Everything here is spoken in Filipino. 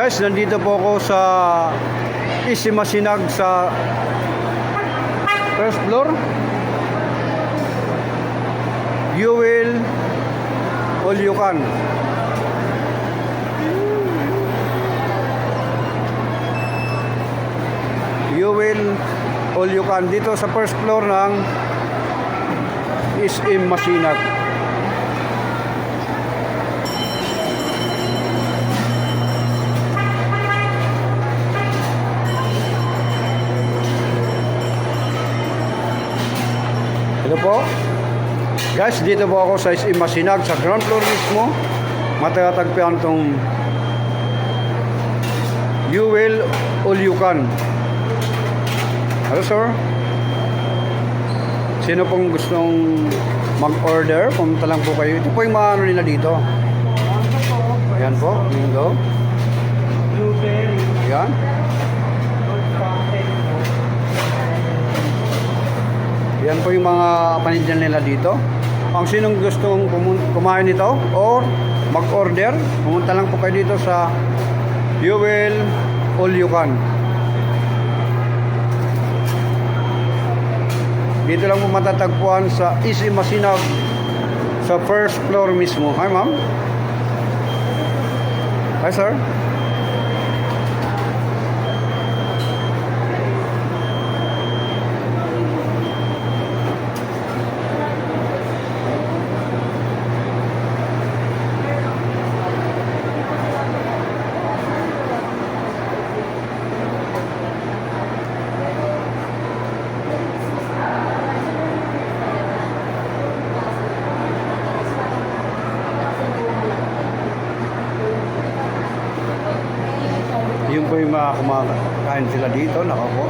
Guys, nandito po ako sa Isimasinag sa first floor. You will all you can. You will all you can dito sa first floor ng Isimasinag. Hello po. Guys, dito po ako sa Isimasinag sa ground floor mismo. Matatagpuan tong You will all you can. Hello sir. Sino pong gustong mag-order? Pumunta lang po kayo. Ito po yung mga ano nila dito. Ayan po, mango. Blueberry. Ayan. Yan po yung mga paninda nila dito. Ang sinong gustong kumain nito or mag-order, pumunta lang po kayo dito sa You will all you can. Dito lang po matatagpuan sa Isimasinag sa first floor mismo. Hi ma'am. Hi sir. Yun po yung mga kumakain sila dito, nakako.